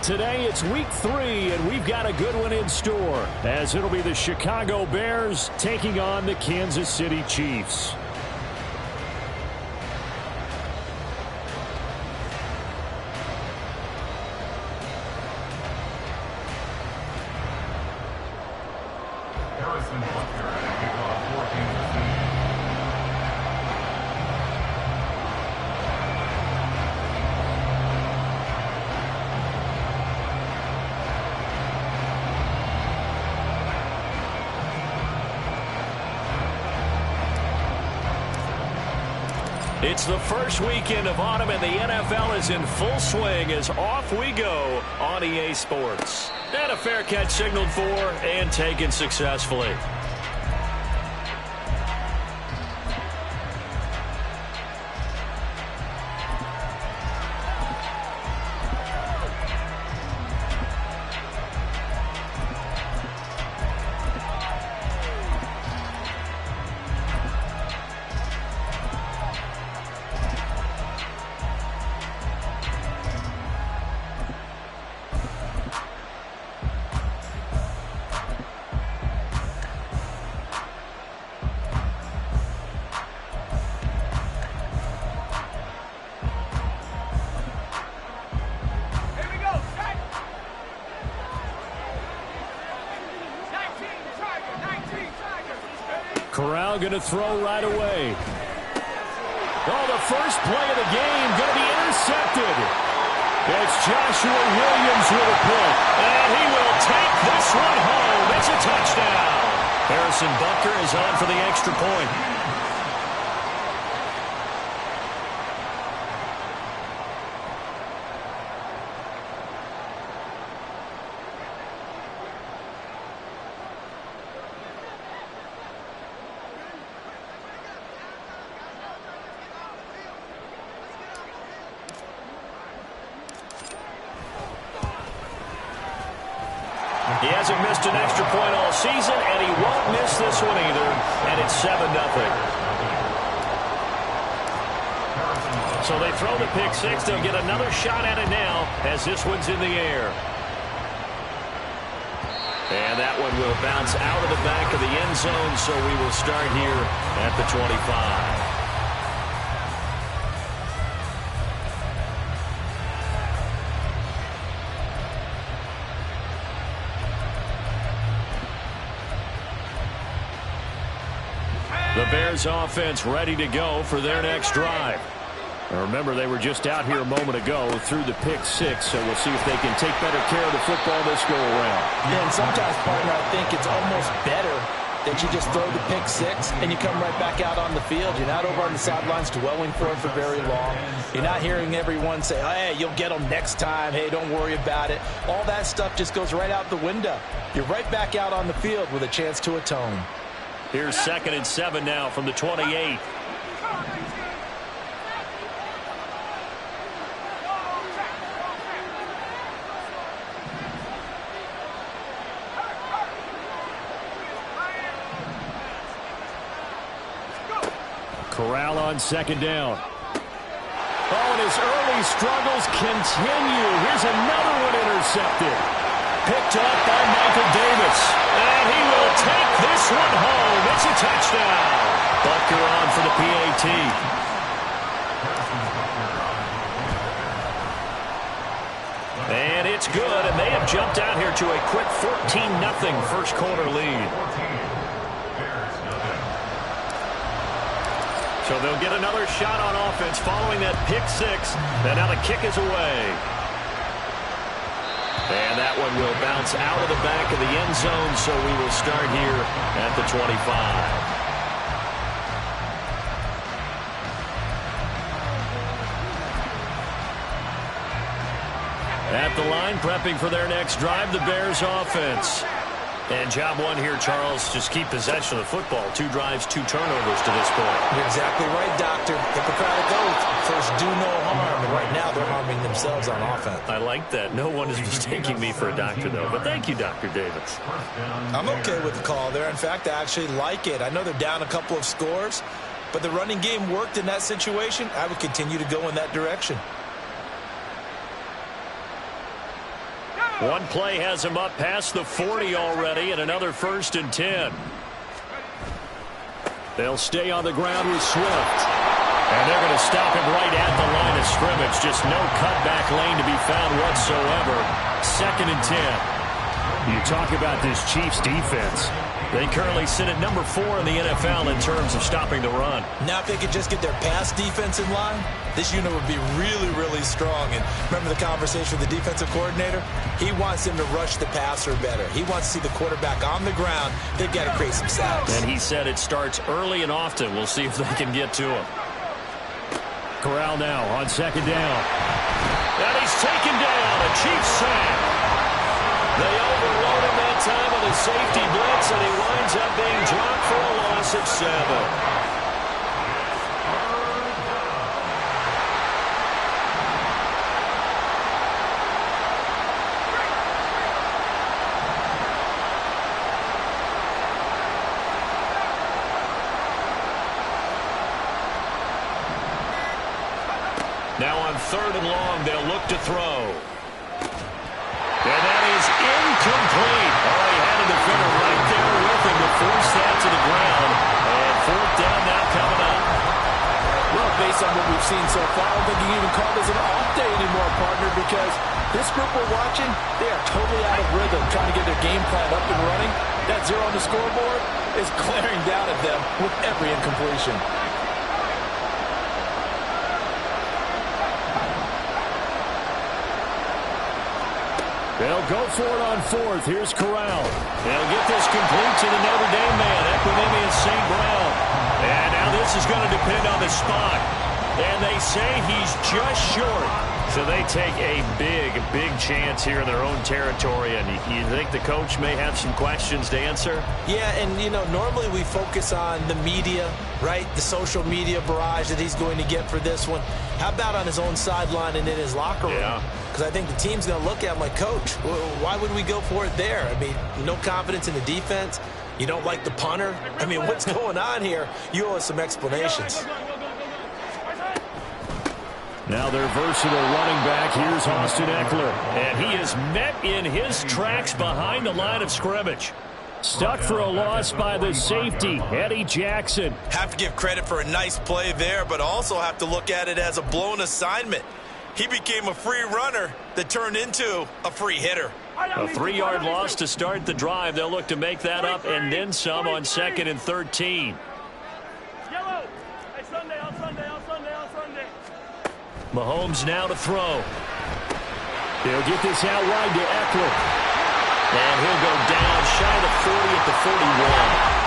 Today it's week 3, and we've got a good one in store, as it'll be the Chicago Bears taking on the Kansas City Chiefs. It's the first weekend of autumn, and the NFL is in full swing as off we go on EA Sports. And a fair catch signaled for and taken successfully. Corral going to throw right away. Oh, the first play of the game going to be intercepted. It's Joshua Williams with a pick, and he will take this one home. It's a touchdown. Harrison Butker is on for the extra point. He hasn't missed an extra point all season, and he won't miss this one either, and it's 7-0. So they throw the pick six. They'll get another shot at it now as this one's in the air. And that one will bounce out of the back of the end zone, so we will start here at the 25. The Bears offense ready to go for their next drive. Now remember, they were just out here a moment ago through the pick six, so we'll see if they can take better care of the football this go around. Yeah, and sometimes, partner, I think it's almost better that you just throw the pick six and you come right back out on the field. You're not over on the sidelines dwelling for it for very long. You're not hearing everyone say, hey, you'll get them next time. Hey, don't worry about it. All that stuff just goes right out the window. You're right back out on the field with a chance to atone. Here's 2nd and 7 now from the 28. Corral on 2nd down. Oh, and his early struggles continue. Here's another one intercepted. Picked up by Michael Davis. And he will take this one home. It's a touchdown. Butker on for the PAT. And it's good, and they have jumped out here to a quick 14-0 first quarter lead. So they'll get another shot on offense following that pick six. And now the kick is away. And that one will bounce out of the back of the end zone, so we will start here at the 25. At the line, prepping for their next drive, the Bears offense. And job one here, Charles, just keep possession of the football. 2 drives, 2 turnovers to this point. You're exactly right, Doctor. Hippocratic oath. First, do no harm. And right now, they're harming themselves on offense. I like that. No one is mistaking me for a doctor, though. But thank you, Dr. Davis. I'm okay with the call there. In fact, I actually like it. I know they're down a couple of scores, but the running game worked in that situation. I would continue to go in that direction. One play has him up past the 40 already, and another 1st and 10. They'll stay on the ground with Swift. And they're going to stop him right at the line of scrimmage. Just no cutback lane to be found whatsoever. 2nd and 10. You talk about this Chiefs defense. They currently sit at number 4 in the NFL in terms of stopping the run. Now if they could just get their pass defense in line, this unit would be really, really strong. And remember the conversation with the defensive coordinator? He wants them to rush the passer better. He wants to see the quarterback on the ground. They've got to create some sacks. And he said it starts early and often. We'll see if they can get to him. Corral now on 2nd down. And he's taken down. A Chiefs sack. They overload him that time with a safety blitz, and he winds up being dropped for a loss of 7. Now on 3rd and long, they'll look to throw. And that is incomplete. Oh, he had a defender right there with him to force that to the ground. And 4th down now coming up. Well, based on what we've seen so far, I don't think you can even call this an off day anymore, partner, because this group we're watching, they are totally out of rhythm, trying to get their game plan up and running. That 0 on the scoreboard is glaring down at them with every incompletion. They'll go for it on 4th. Here's Corral. They'll get this complete to the Notre Dame man, Equanimeous St. Brown. And now this is going to depend on the spot. And they say he's just short. So they take a big, big chance here in their own territory. And you think the coach may have some questions to answer? Yeah, and, you know, normally we focus on the media, right? The social media barrage that he's going to get for this one. How about on his own sideline and in his locker room? Yeah. Because I think the team's going to look at him like, Coach, why would we go for it there? I mean, no confidence in the defense. You don't like the punter. I mean, what's going on here? You owe us some explanations. Now their versatile running back, here's Austin Ekeler. And he is met in his tracks behind the line of scrimmage. Stuck for a loss by the safety, Eddie Jackson. Have to give credit for a nice play there, but also have to look at it as a blown assignment. He became a free runner that turned into a free hitter. A 3-yard loss to start the drive. They'll look to make that up and then some on 2nd and 13. Mahomes now to throw. They'll get this out wide to Ekeler. And he'll go down shy of the 40 at the 41.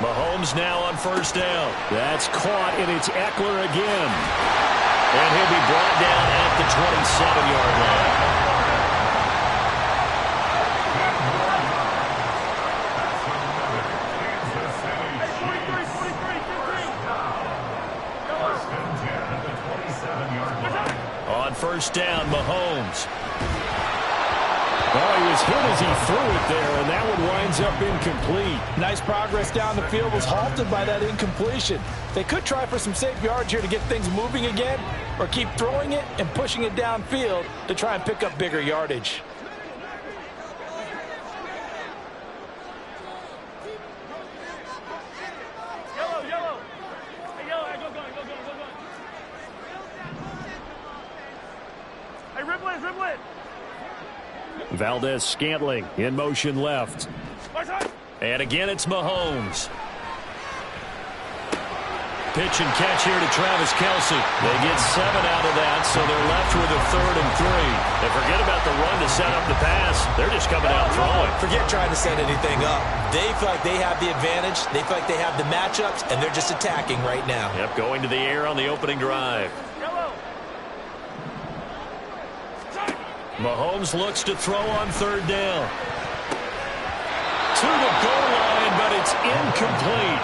Mahomes now on 1st down. That's caught, and it's Ekeler again. And he'll be brought down at the 27-yard line. On 1st down, Mahomes. Oh, he was hit as he threw it there, and that one winds up incomplete. Nice progress down the field, was halted by that incompletion. They could try for some safe yards here to get things moving again, or keep throwing it and pushing it downfield to try and pick up bigger yardage. Valdez-Scantling in motion left. And again, it's Mahomes. Pitch and catch here to Travis Kelce. They get 7 out of that, so they're left with a 3rd and 3. They forget about the run to set up the pass. They're just coming out throwing. Forget trying to set anything up. They feel like they have the advantage. They feel like they have the matchups, and they're just attacking right now. Yep, going to the air on the opening drive. Mahomes looks to throw on 3rd down. To the goal line, but it's incomplete.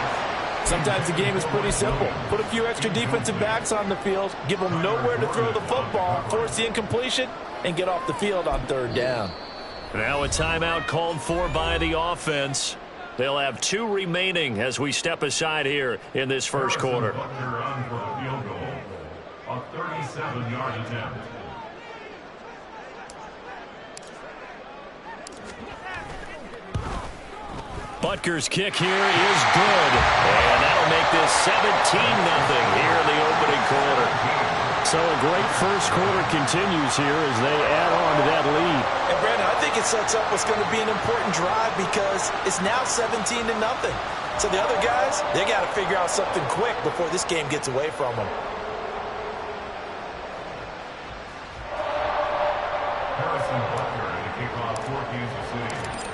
Sometimes the game is pretty simple. Put a few extra defensive backs on the field, give them nowhere to throw the football, force the incompletion, and get off the field on 3rd down. Now a timeout called for by the offense. They'll have 2 remaining as we step aside here in this first quarter. A 37-yard attempt. Butker's kick here is good. And that'll make this 17-0 here in the opening quarter. So a great first quarter continues here as they add on to that lead. And Brandon, I think it sets up what's going to be an important drive because it's now 17-0. So the other guys, they got to figure out something quick before this game gets away from them.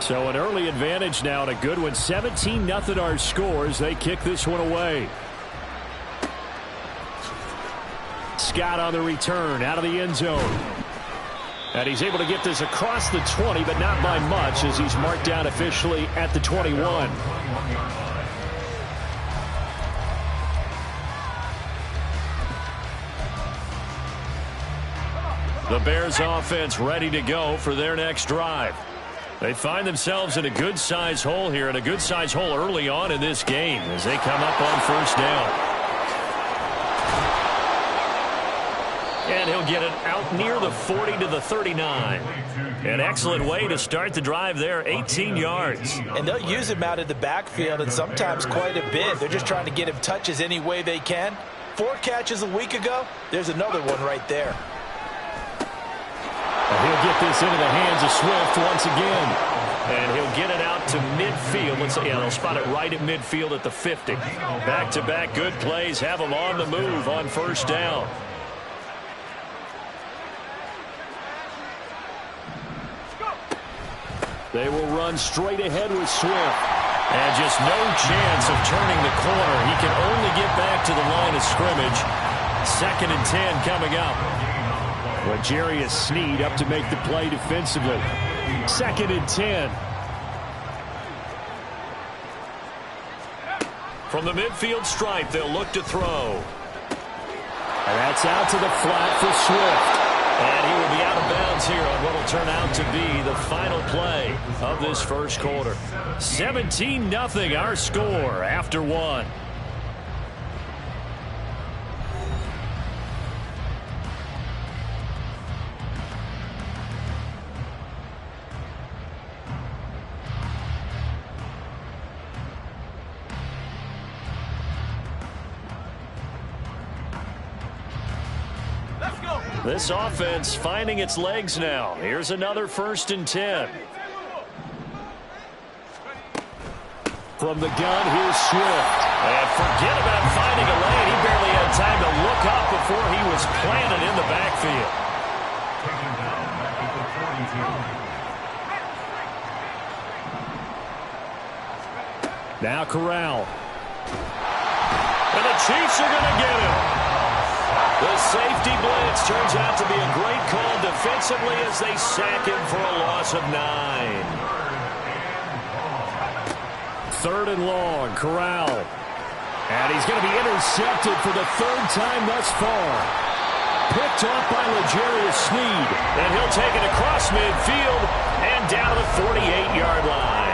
So an early advantage now and a good one. 17-0 our score as they kick this one away. Scott on the return out of the end zone. And he's able to get this across the 20, but not by much as he's marked down officially at the 21. The Bears offense ready to go for their next drive. They find themselves in a good-sized hole here, and a good-sized hole early on in this game as they come up on first down. And he'll get it out near the 40 to the 39. An excellent way to start the drive there, 18 yards. And they'll use him out of the backfield, and sometimes quite a bit. They're just trying to get him touches any way they can. 4 catches a week ago, there's another one right there. He'll get this into the hands of Swift once again. And he'll get it out to midfield. Let's say, yeah, they'll spot it right at midfield at the 50. Back-to-back good plays have them on the move on first down. They will run straight ahead with Swift. And just no chance of turning the corner. He can only get back to the line of scrimmage. 2nd and 10 coming up. L'Jarius Sneed up to make the play defensively. 2nd and 10. From the midfield stripe, they'll look to throw. And that's out to the flat for Swift. And he will be out of bounds here on what will turn out to be the final play of this first quarter. 17-0 our score after 1. This offense finding its legs now. Here's another 1st and 10. From the gun, here's Swift. And forget about finding a lane. He barely had time to look up before he was planted in the backfield. Now Corral. And the Chiefs are going to get him. The safety blitz turns out to be a great call defensively as they sack him for a loss of 9. 3rd and long, Corral. And he's going to be intercepted for the 3rd time thus far. Picked off by L'Jarius Sneed. And he'll take it across midfield and down to the 48-yard line.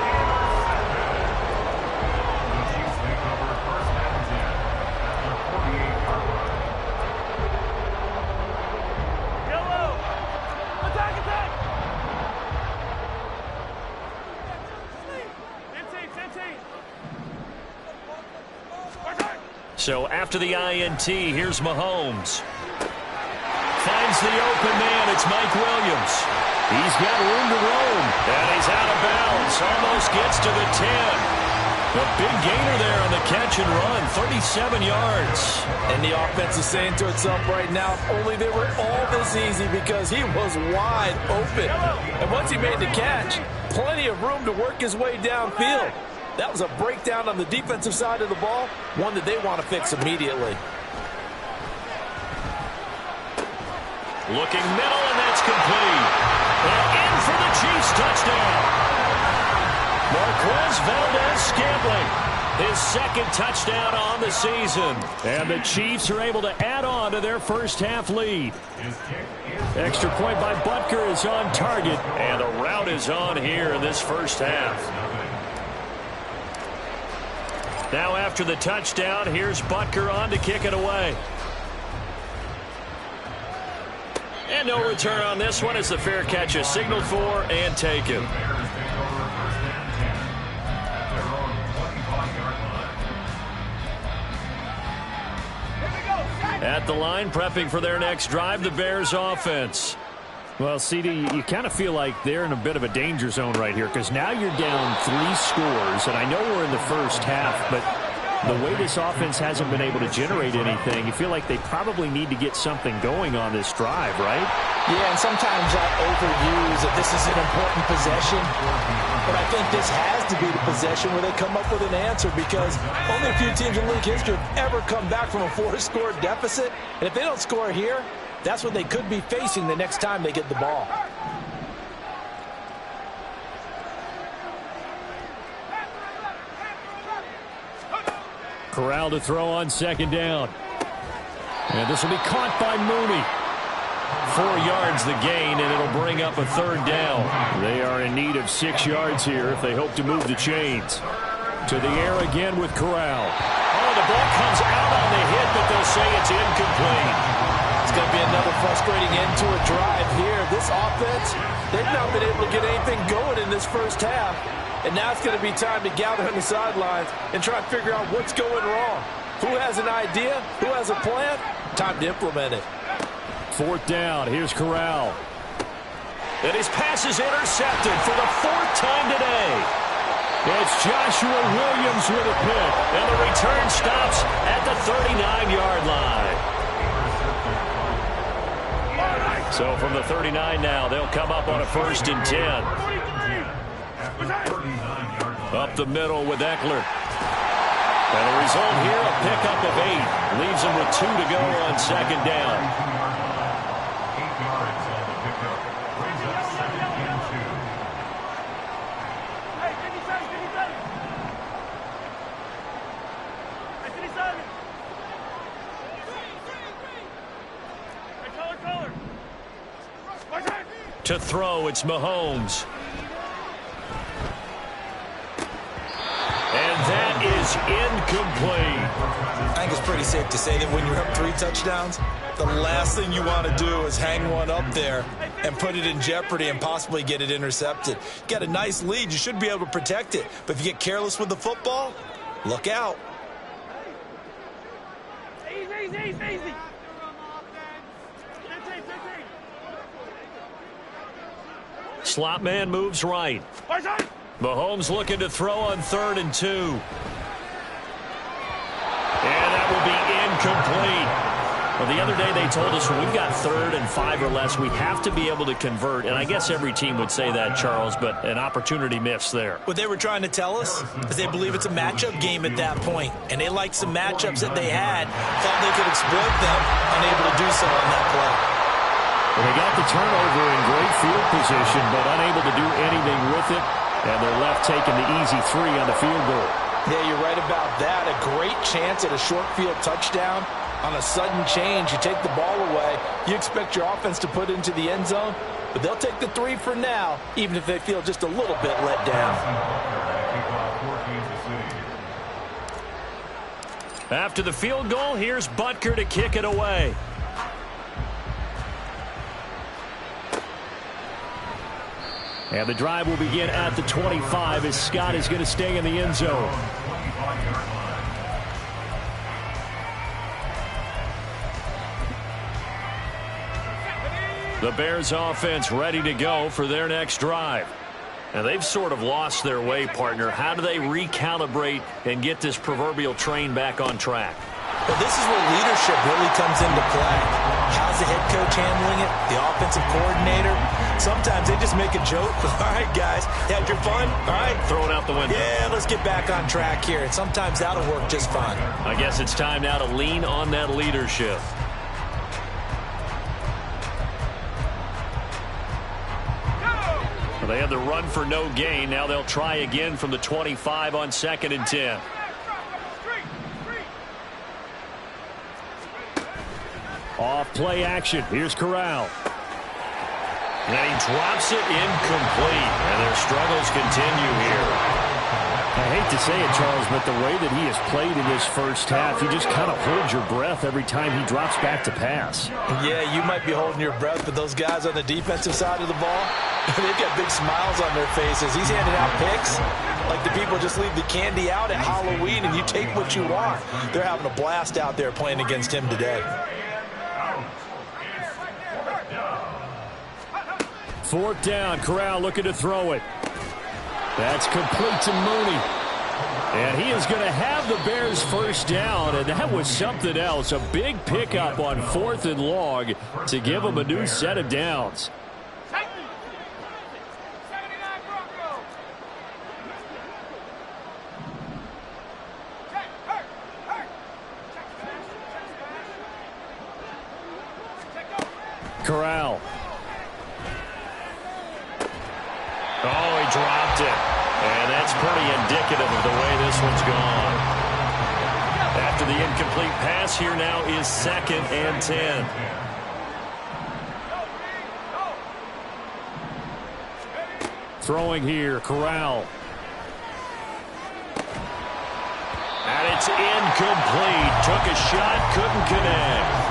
So after the INT, here's Mahomes. Finds the open man. It's Mike Williams. He's got room to roam. And he's out of bounds. Almost gets to the 10. The big gainer there on the catch and run. 37 yards. And the offense is saying to itself right now, only they were all this easy because he was wide open. And once he made the catch, plenty of room to work his way downfield. That was a breakdown on the defensive side of the ball, one that they want to fix immediately. Looking middle, and that's complete. And in for the Chiefs touchdown. Marquez Valdez-Scantling, his 2nd touchdown on the season. And the Chiefs are able to add on to their first half lead. Extra point by Butker is on target, and the route is on here in this first half. Now after the touchdown, here's Butker on to kick it away. And no return on this one as the fair catch is signaled for and taken. At the line, prepping for their next drive, the Bears offense. Well, CD, you kind of feel like they're in a bit of a danger zone right here because now you're down 3 scores, and I know we're in the first half, but the way this offense hasn't been able to generate anything, you feel like they probably need to get something going on this drive, right? Yeah, and sometimes I overuse that this is an important possession, but I think this has to be the possession where they come up with an answer because only a few teams in league history have ever come back from a 4-score deficit, and if they don't score here, that's what they could be facing the next time they get the ball. Corral to throw on second down. And this will be caught by Mooney. 4 yards the gain, and it'll bring up a third down. They are in need of 6 yards here if they hope to move the chains. To the air again with Corral. Oh, the ball comes out on the hit, but they'll say it's incomplete. It's going to be another frustrating end to a drive here. This offense, they've not been able to get anything going in this first half. And now it's going to be time to gather on the sidelines and try to figure out what's going wrong. Who has an idea? Who has a plan? Time to implement it. 4th down. Here's Corral. And his pass is intercepted for the 4th time today. It's Joshua Williams with a pick. And the return stops at the 39-yard line. So from the 39 now, they'll come up on a 1st and 10. Up the middle with Eckler. And the result here, a pickup of 8. Leaves them with 2 to go on second down. 8 yards on the pickup. Brings up 2nd and 2. To throw, it's Mahomes. And that is incomplete. I think it's pretty safe to say that when you're up 3 touchdowns, the last thing you want to do is hang one up there and put it in jeopardy and possibly get it intercepted. You got a nice lead. You should be able to protect it. But if you get careless with the football, look out. Easy. Slot man moves right. Mahomes looking to throw on 3rd and 2. And that will be incomplete. Well, the other day they told us when we've got 3rd and 5 or less, we have to be able to convert. And I guess every team would say that, Charles, but an opportunity missed there. What they were trying to tell us is they believe it's a matchup game at that point. And they liked some matchups that they had, thought they could exploit them, unable to do so on that play. Well, they got the turnover in great field position, but unable to do anything with it. And they're left taking the easy 3 on the field goal. Yeah, you're right about that. A great chance at a short field touchdown. On a sudden change, you take the ball away. You expect your offense to put into the end zone, but they'll take the 3 for now, even if they feel just a little bit let down. After the field goal, here's Butker to kick it away. And the drive will begin at the 25 as Scott is going to stay in the end zone. The Bears offense ready to go for their next drive. Now they've sort of lost their way, partner. How do they recalibrate and get this proverbial train back on track? Well, this is where leadership really comes into play. How's the head coach handling it? The offensive coordinator? Sometimes they just make a joke. All right, guys, had your fun? All right. Throw it out the window. Yeah, let's get back on track here. And sometimes that'll work just fine. I guess it's time now to lean on that leadership. Well, they had the run for no gain. Now they'll try again from the 25 on 2nd and 10. Off play action. Here's Corral. And he drops it incomplete. And their struggles continue here. I hate to say it, Charles, but the way that he has played in this first half, you just kind of hold your breath every time he drops back to pass. Yeah, you might be holding your breath, but those guys on the defensive side of the ball, they've got big smiles on their faces. He's handing out picks like the people just leave the candy out at Halloween and you take what you want. They're having a blast out there playing against him today. Fourth down, Corral looking to throw it. That's complete to Mooney. And he is going to have the Bears first down, and that was something else. A big pickup on 4th and long to give them a new set of downs. Corral. Oh, he dropped it. And that's pretty indicative of the way this one's gone. After the incomplete pass, here now is 2nd and 10. Throwing here, Corral. And it's incomplete. Took a shot, couldn't connect.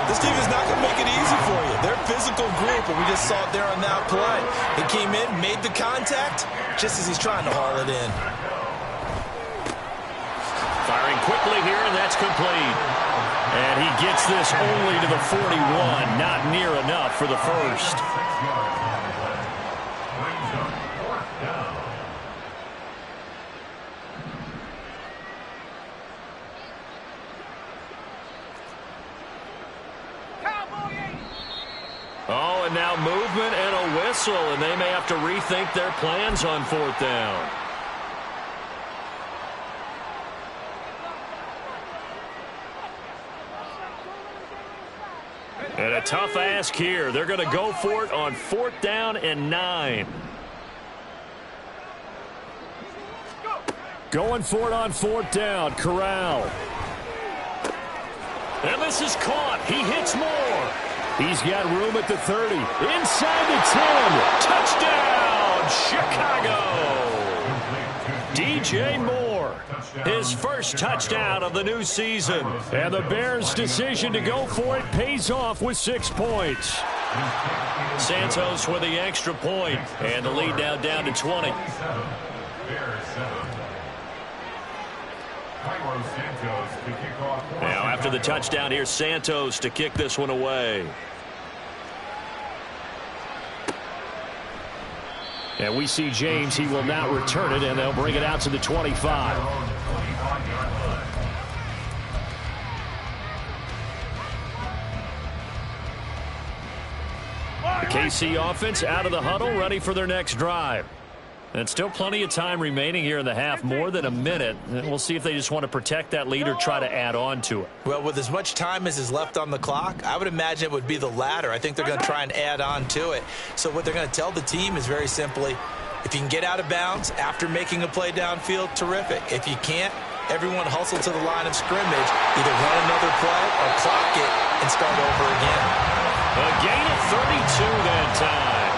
This team is not going to make it easy for you. They're a physical group, and we just saw it there on that play. He came in, made the contact, just as he's trying to haul it in. Firing quickly here, and that's complete. And he gets this only to the 41. Not near enough for the first. Oh, and now movement and a whistle, and they may have to rethink their plans on 4th down. And a tough ask here. They're going to go for it on 4th down and 9. Going for it on 4th down, Corral. And this is caught. He hits more. He's got room at the 30. Inside the 10. Touchdown, Chicago. DJ Moore. His first touchdown of the new season. And the Bears' decision to go for it pays off with 6 points. Santos with the extra point. And the lead now down to 20. Now after the touchdown, here's Santos to kick this one away. And we see James. He will now return it, and they'll bring it out to the 25. The KC offense out of the huddle, ready for their next drive. And still plenty of time remaining here in the half, more than a minute. And we'll see if they just want to protect that lead or try to add on to it. Well, with as much time as is left on the clock, I would imagine it would be the latter. I think they're going to try and add on to it. So what they're going to tell the team is very simply, if you can get out of bounds after making a play downfield, terrific. If you can't, everyone hustle to the line of scrimmage, either run another play or clock it and start over again. A gain of 32 that time.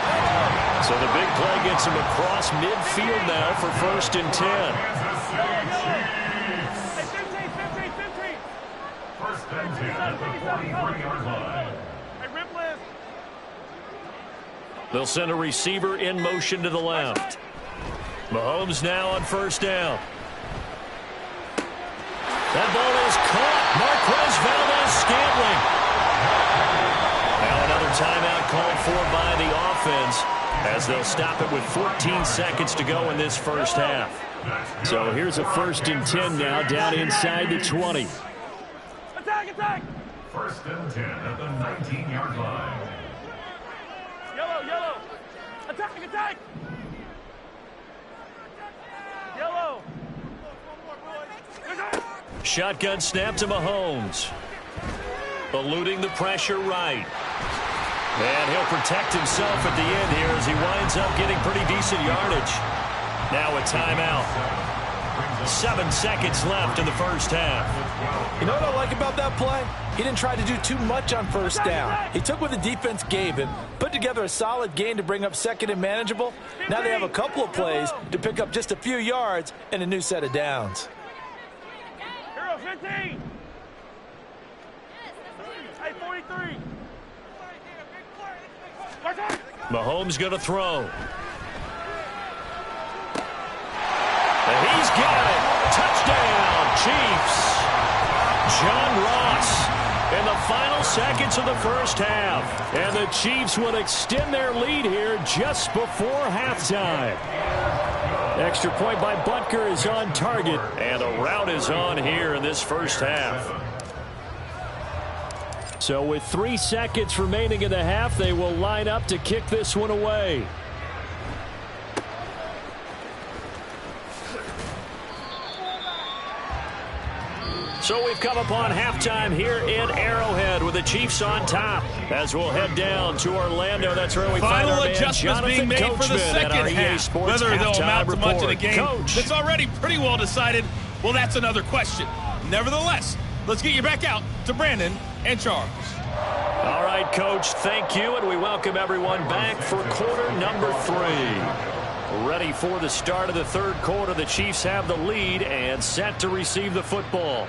So the big play gets him across midfield now for 1st and 10. 1st and 10 at the 43-yard line. They'll send a receiver in motion to the left. Mahomes now on 1st down. That ball is caught. Marquez Valdes-Scantling. Now another timeout called for by the offense, as they'll stop it with 14 seconds to go in this first half. So here's a 1st and 10 now, down inside the 20. Attack, attack! 1st and 10 at the 19-yard line. Yellow, yellow! Attack, attack! Yellow! Shotgun snap to Mahomes. Eluding the pressure right. And he'll protect himself at the end here as he winds up getting pretty decent yardage. Now a timeout. 7 seconds left in the first half. You know what I like about that play? He didn't try to do too much on first down. He took what the defense gave him, put together a solid gain to bring up second and manageable. Now they have a couple of plays to pick up just a few yards and a new set of downs. Hero 15. Hey, 43. Mahomes going to throw. And he's got it. Touchdown, Chiefs. John Ross in the final seconds of the first half. And the Chiefs will extend their lead here just before halftime. Extra point by Butker is on target. And a rout is on here in this first half. So with 3 seconds remaining in the half, they will line up to kick this one away. So we've come upon halftime here in Arrowhead with the Chiefs on top. As we'll head down to Orlando, that's where we find our man Jonathan Coachman, whether they'll amount to much in a game Coach. that's already pretty well decided, well, that's another question. Nevertheless, let's get you back out to Brandon and Charles. All right, Coach, thank you, and we welcome everyone back for quarter number 3. Ready for the start of the third quarter. The Chiefs have the lead and set to receive the football.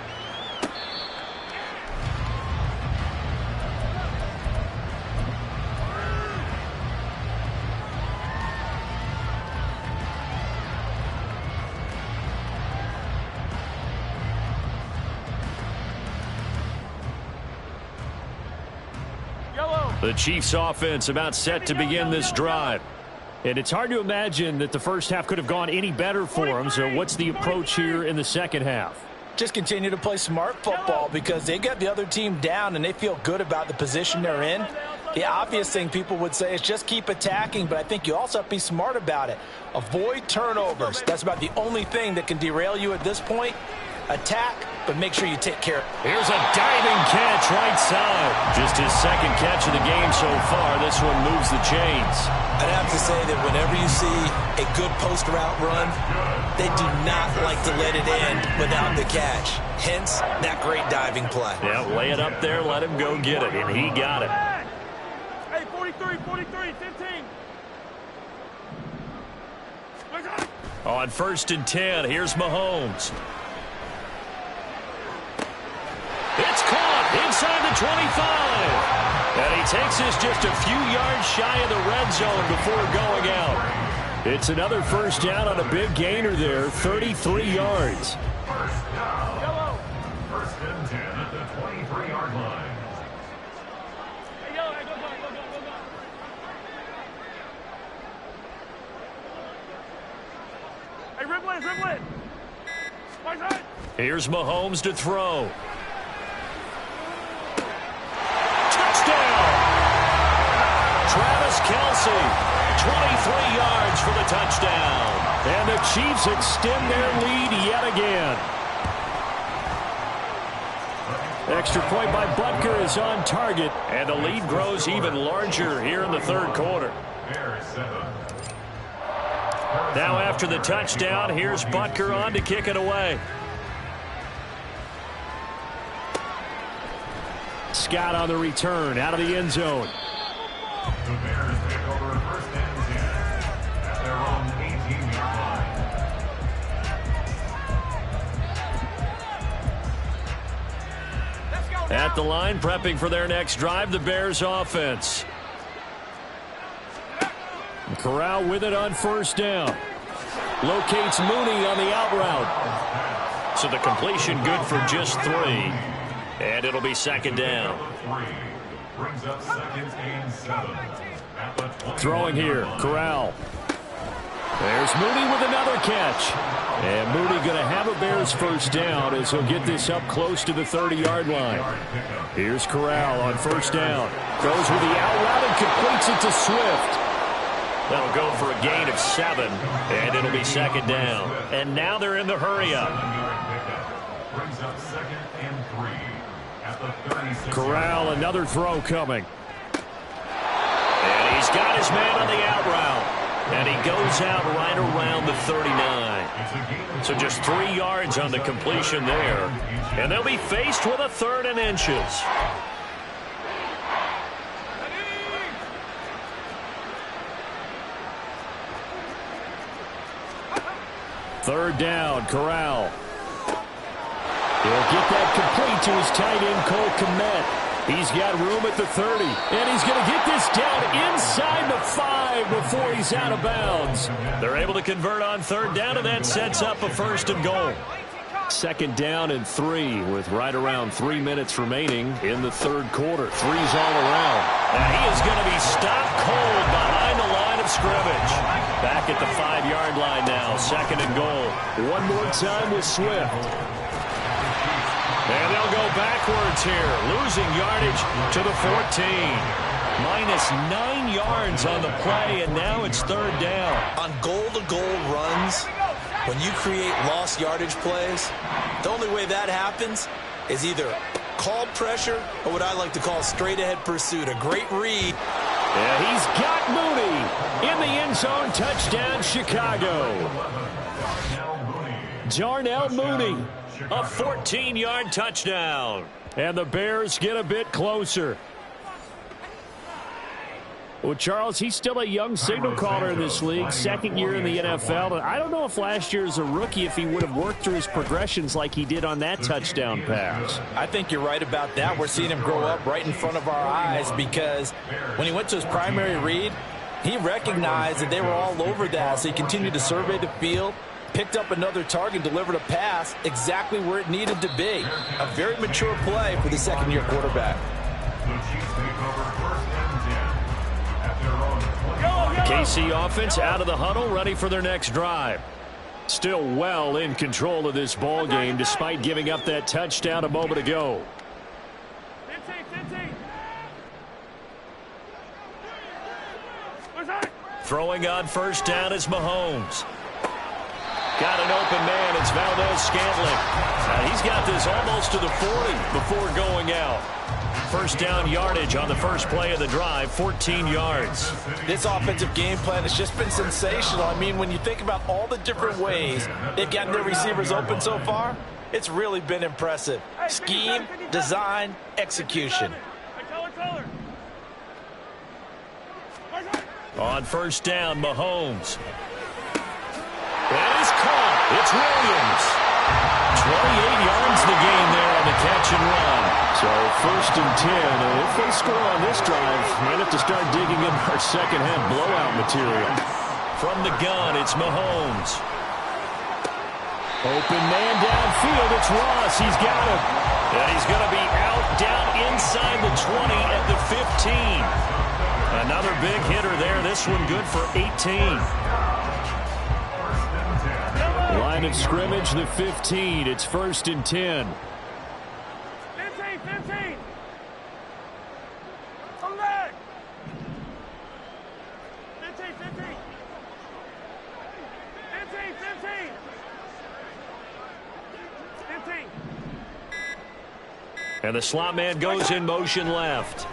The Chiefs offense about set to begin this drive. And it's hard to imagine that the first half could have gone any better for them. So what's the approach here in the second half? Just continue to play smart football because they got the other team down and they feel good about the position they're in. The obvious thing people would say is just keep attacking, but I think you also have to be smart about it. Avoid turnovers. That's about the only thing that can derail you at this point. Attack, but make sure you take care of it. Here's a diving catch right side. Just his second catch of the game so far. This one moves the chains. I'd have to say that whenever you see a good post route run, they do not like to let it end without the catch. Hence, that great diving play. Yeah, lay it up there, let him go get it, and he got it. Hey, 43, 15. On 1st and 10, here's Mahomes. It's caught inside the 25. And he takes us just a few yards shy of the red zone before going out. It's another first down on a big gainer there, 33 yards. First down. First and 10 at the 23-yard line. Hey, yellow, go. Hey, riblet. My side. Here's Mahomes to throw. Travis Kelce, 23 yards for the touchdown. And the Chiefs extend their lead yet again. Extra point by Butker is on target, and the lead grows even larger here in the third quarter. Now after the touchdown, here's Butker on to kick it away. Scott on the return out of the end zone. The Bears take over 1st and 10 at their own 18-yard line. At the line, prepping for their next drive, the Bears offense. Corral with it on 1st down. Locates Mooney on the out route. So the completion good for just 3. And it'll be 2nd down. Brings up 2nd and 7. Throwing here, Corral. There's Mooney with another catch. And Mooney going to have a Bears first down as he'll get this up close to the 30-yard line. Here's Corral on 1st down. Throws with the out route and completes it to Swift. That'll go for a gain of 7, and it'll be 2nd down. And now they're in the hurry-up. Brings up 2nd and 3 at the 36. Corral, another throw coming. And he's got his man on the out route. And he goes out right around the 39. So just 3 yards on the completion there. And they'll be faced with a 3rd and inches. Third down, Corral. He'll get that complete to his tight end, Cole Kmet. He's got room at the 30, and he's going to get this down inside the 5 before he's out of bounds. They're able to convert on third down, and that sets up a 1st and goal. 2nd down and 3 with right around 3 minutes remaining in the 3rd quarter. 3's all around. And he is going to be stopped cold behind the line of scrimmage. Back at the 5-yard line now, 2nd and goal. One more time with Swift. And they'll go backwards here, losing yardage to the 14. Minus 9 yards on the play, and now it's 3rd down. On goal-to-goal runs, when you create lost yardage plays, the only way that happens is either called pressure or what I like to call straight-ahead pursuit, a great read. Yeah, he's got Mooney in the end zone. Touchdown, Chicago. Darnell Mooney, a 14-yard touchdown. And the Bears get a bit closer. Well, Charles, he's still a young signal caller in this league, 2nd year in the NFL. And I don't know if last year as a rookie, if he would have worked through his progressions like he did on that touchdown pass. I think you're right about that. We're seeing him grow up right in front of our eyes because when he went to his primary read, he recognized that they were all over that. So he continued to survey the field, picked up another target, delivered a pass exactly where it needed to be. A very mature play for the 2nd-year quarterback. KC offense out of the huddle, ready for their next drive. Still well in control of this ball game despite giving up that touchdown a moment ago. 15. Throwing on 1st down is Mahomes. Got an open man. It's Valdez-Scantling. He's got this almost to the 40 before going out. 1st down yardage on the first play of the drive, 14 yards. This offensive game plan has just been sensational. I mean, when you think about all the different ways they've gotten their receivers open so far, it's really been impressive. Scheme, design, execution. On 1st down, Mahomes. And he's caught. It's Williams. 28 yards the game there on the catch and run. So 1st and 10. And if they score on this drive, we'll have to start digging in our second-half blowout material. From the gun, it's Mahomes. Open man downfield. It's Ross. He's got him. And he's going to be out down inside the 20 at the 15. Another big hitter there. This one good for 18. Line of scrimmage, the 15. It's 1st and 10. 15. Come back. 15. And the slot man goes in motion left.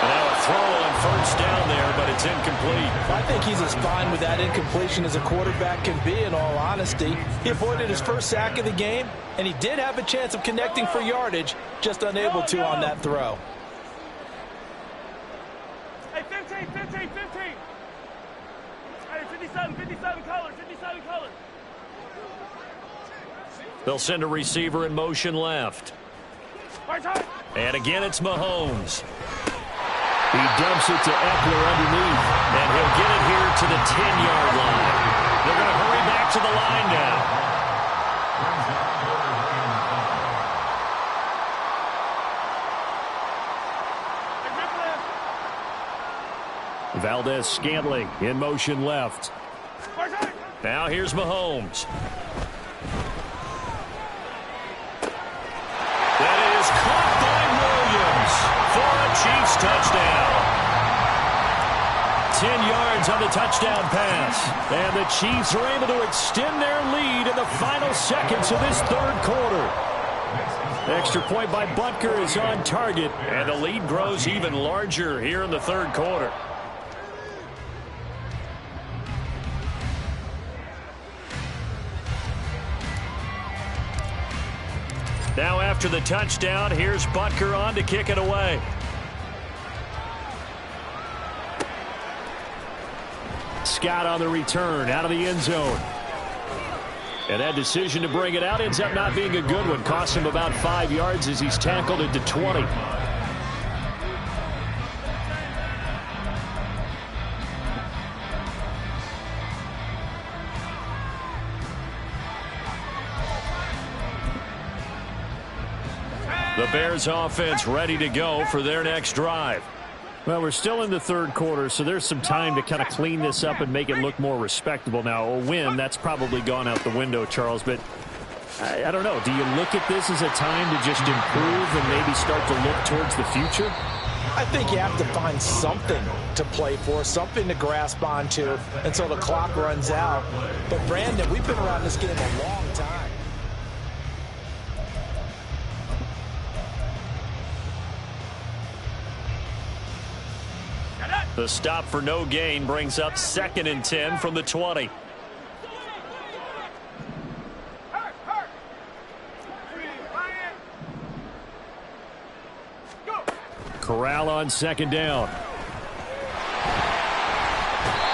Now a throw on 1st down there, but it's incomplete. I think he's as fine with that incompletion as a quarterback can be, in all honesty. He avoided his first sack of the game, and he did have a chance of connecting for yardage, just unable to on that throw. Hey, 15. Hey, 57 colors. They'll send a receiver in motion left. And again, it's Mahomes. He dumps it to Eckler underneath, and he'll get it here to the 10-yard line. They're going to hurry back to the line now. Valdez-Scantling in motion left. Now here's Mahomes. That is caught by Williams for a Chiefs touchdown. 10 yards on the touchdown pass. And the Chiefs are able to extend their lead in the final seconds of this 3rd quarter. Extra point by Butker is on target. And the lead grows even larger here in the 3rd quarter. Now after the touchdown, here's Butker on to kick it away. Scott on the return, out of the end zone. And that decision to bring it out ends up not being a good one. Cost him about 5 yards as he's tackled into 20. The Bears offense ready to go for their next drive. Well, we're still in the third quarter, so there's some time to kind of clean this up and make it look more respectable. Now, a win, that's probably gone out the window, Charles, but I don't know. Do you look at this as a time to just improve and maybe start to look towards the future? I think you have to find something to play for, something to grasp onto until the clock runs out. But, Brandon, we've been around this game a long time. The stop for no gain brings up 2nd and 10 from the 20. Corral on 2nd down.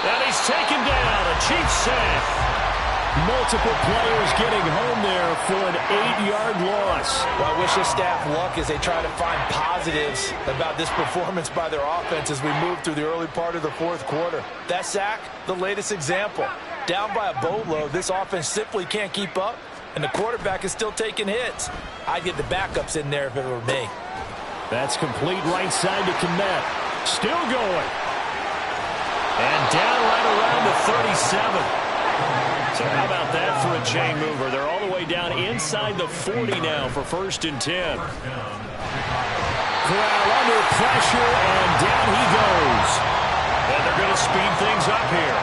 And he's taken down. A Chiefs sack. Multiple players getting home there for an 8-yard loss. Well, I wish this staff luck as they try to find positives about this performance by their offense as we move through the early part of the fourth quarter. That sack, the latest example. Down by a boatload, this offense simply can't keep up, and the quarterback is still taking hits. I'd get the backups in there if it were me. That's complete right side to Kmet. Still going. And down right around the 37. So how about that for a chain mover? They're all the way down inside the 40 now for 1st and 10. Corral under pressure, and down he goes. And they're going to speed things up here.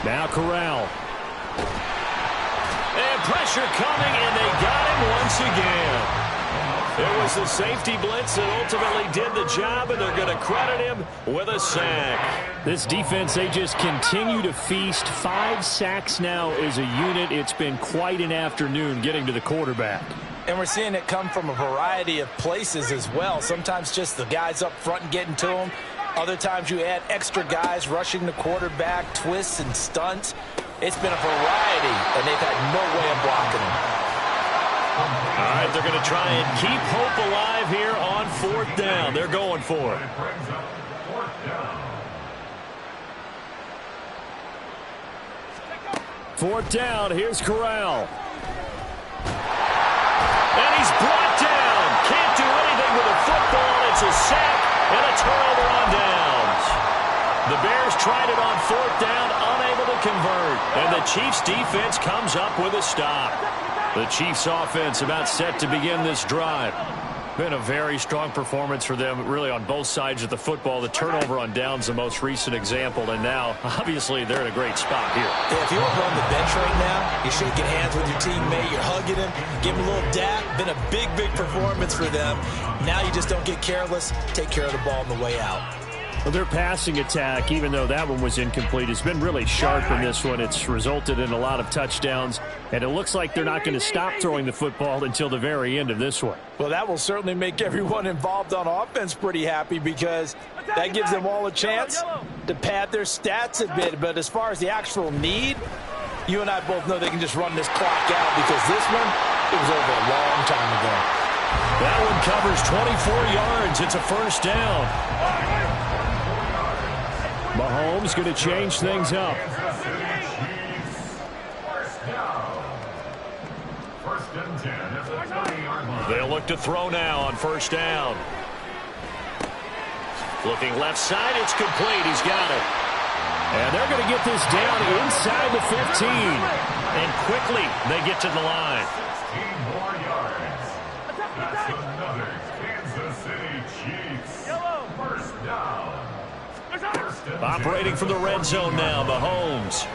Now Corral. And pressure coming, and they got him once again. It was the safety blitz that ultimately did the job, and they're going to credit him with a sack. This defense, they just continue to feast. 5 sacks now as a unit. It's been quite an afternoon getting to the quarterback. And we're seeing it come from a variety of places as well. Sometimes just the guys up front and getting to them. Other times you add extra guys rushing the quarterback, twists and stunts. It's been a variety, and they've had no way of blocking them. All right, they're going to try and keep hope alive here on 4th down. They're going for it. 4th down, here's Corral. And he's brought down. Can't do anything with a football. It's a sack and a turnover on downs. The Bears tried it on 4th down, unable to convert. And the Chiefs defense comes up with a stop. The Chiefs offense about set to begin this drive. Been a very strong performance for them, really on both sides of the football. The turnover on downs, the most recent example, and now, obviously, they're in a great spot here. Yeah, if you're on the bench right now, you're shaking hands with your teammate, you're hugging him, giving him a little dap. Been a big, big performance for them. Now you just don't get careless. Take care of the ball on the way out. Well, their passing attack, even though that one was incomplete, has been really sharp in this one. It's resulted in a lot of touchdowns, and it looks like they're not going to stop throwing the football until the very end of this one. Well, that will certainly make everyone involved on offense pretty happy because that gives them all a chance to pad their stats a bit. But as far as the actual need, you and I both know they can just run this clock out because this one, it was over a long time ago. That one covers 24 yards. It's a 1st down. Mahomes going to change things up. They'll look to throw now on 1st down. Looking left side, it's complete. He's got it. And they're going to get this down inside the 15. And quickly, they get to the line. 15 more yards. That's another Kansas City Chiefs. 1st down. Operating from the red zone now, Mahomes.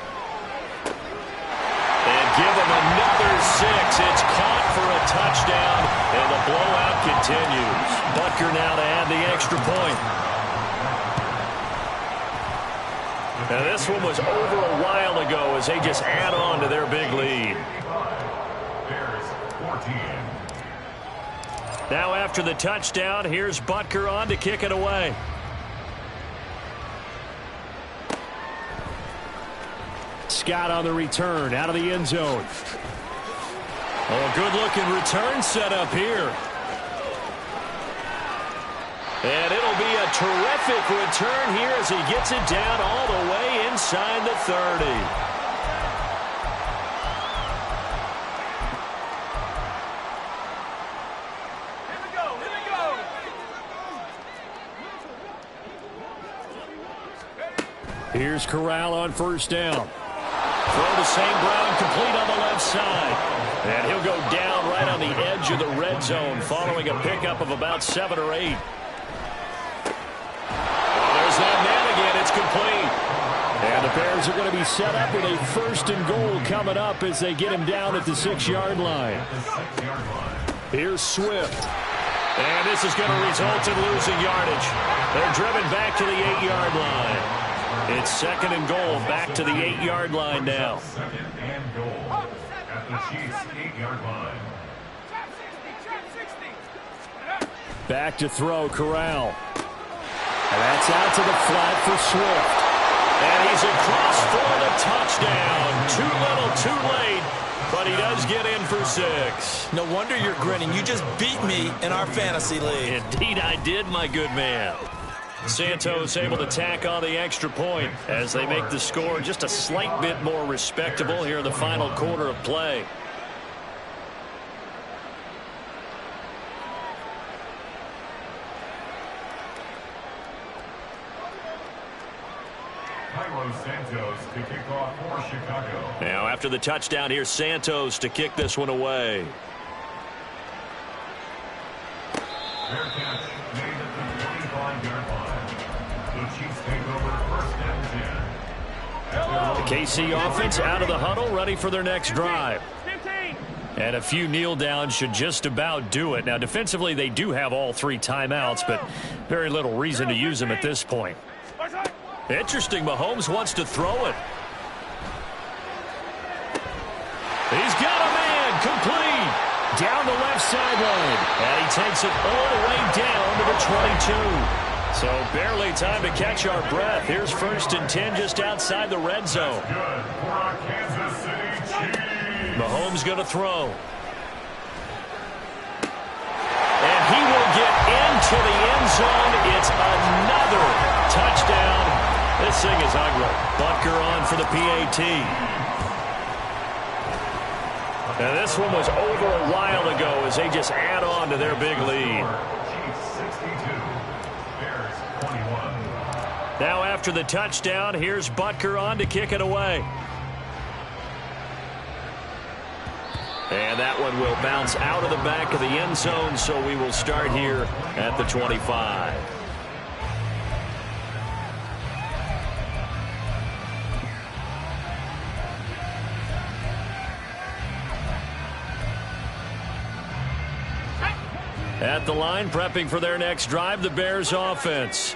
And give him another 6. It's caught for a touchdown, and the blowout continues. Butker now to add the extra point. And this one was over a while ago as as they just add on to their big lead. Bears 14. Now after the touchdown, here's Butker on to kick it away. Scott on the return, out of the end zone. Oh, good-looking return setup here. And it'll be a terrific return here as he gets it down all the way inside the 30. Here's Corral on first down. Throw to St. Brown, complete on the left side. And he'll go down right on the edge of the red zone following a pickup of about 7 or 8. There's that man again. It's complete. And the Bears are going to be set up with a 1st and goal coming up as they get him down at the 6-yard line. Here's Swift. And this is going to result in losing yardage. They're driven back to the 8-yard line. It's 2nd and goal, back to the 8-yard line now. 2nd and goal at the Chiefs' 8-yard line. Back to throw, Corral. And that's out to the flat for Swift. And he's across for the touchdown. Too little, too late, but he does get in for 6. No wonder you're grinning. You just beat me in our fantasy league. Indeed I did, my good man. Santos able to tack on the extra point as they make the score just a slight bit more respectable here in the final quarter of play. Cairo Santos to kick off for Chicago. Now after the touchdown, here's Santos to kick this one away. Fair catch made at the 25-yard line. The Chiefs take over 1st and 10. The KC offense out of the huddle, ready for their next drive. 15. And a few kneel downs should just about do it. Now defensively they do have all 3 timeouts, but very little reason to use them at this point. Interesting, Mahomes wants to throw it. He's got a man, complete. Down the left sideline. And he takes it all the way down to the 22. So barely time to catch our breath. Here's 1st and 10 just outside the red zone. Good for our Kansas City Chiefs. Mahomes going to throw. And he will get into the end zone. It's another touchdown. This thing is ugly. Butker on for the PAT. Now this one was over a while ago as they just add on to their big lead. Chiefs 62, Bears 21. Now after the touchdown, here's Butker on to kick it away. And that one will bounce out of the back of the end zone, so we will start here at the 25. At the line, prepping for their next drive, the Bears offense.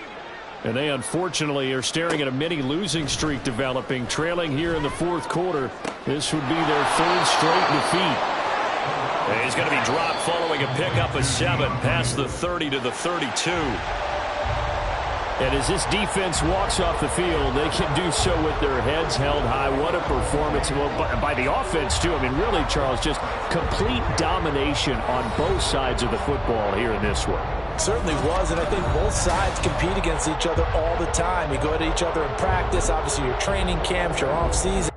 And they unfortunately are staring at a mini losing streak developing, trailing here in the 4th quarter. This would be their 3rd straight defeat. And he's going to be dropped following a pickup of 7 past the 30 to the 32. And as this defense walks off the field, they can do so with their heads held high. What a performance. Well, by the offense, too. I mean, really, Charles, just complete domination on both sides of the football here in this one. Certainly was, and I think both sides compete against each other all the time. You go at each other in practice, obviously your training camps, your off-season.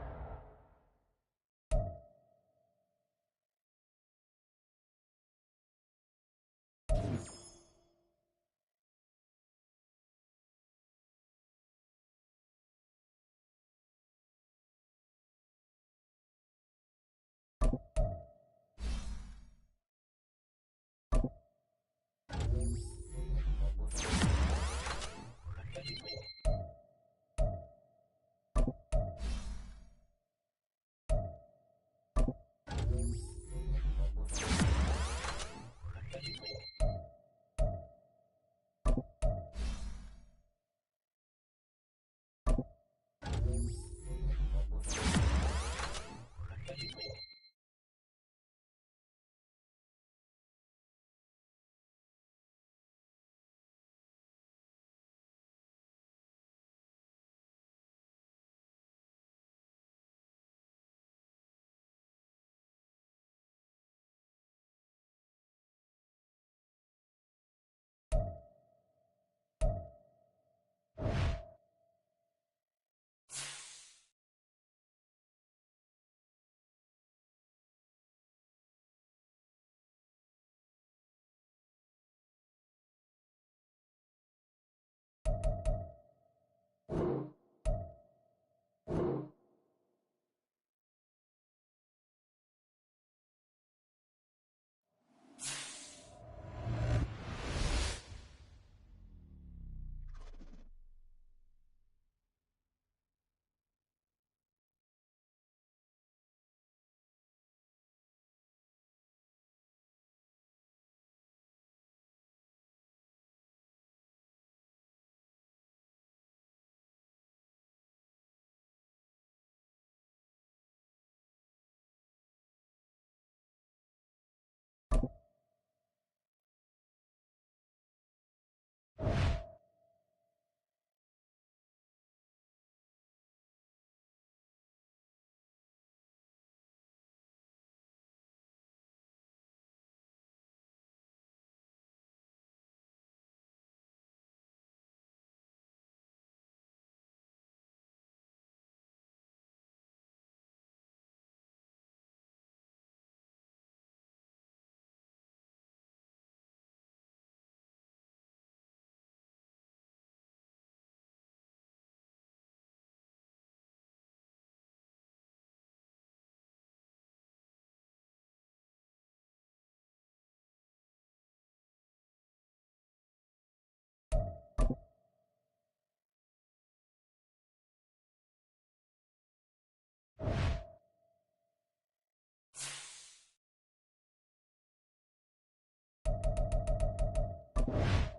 You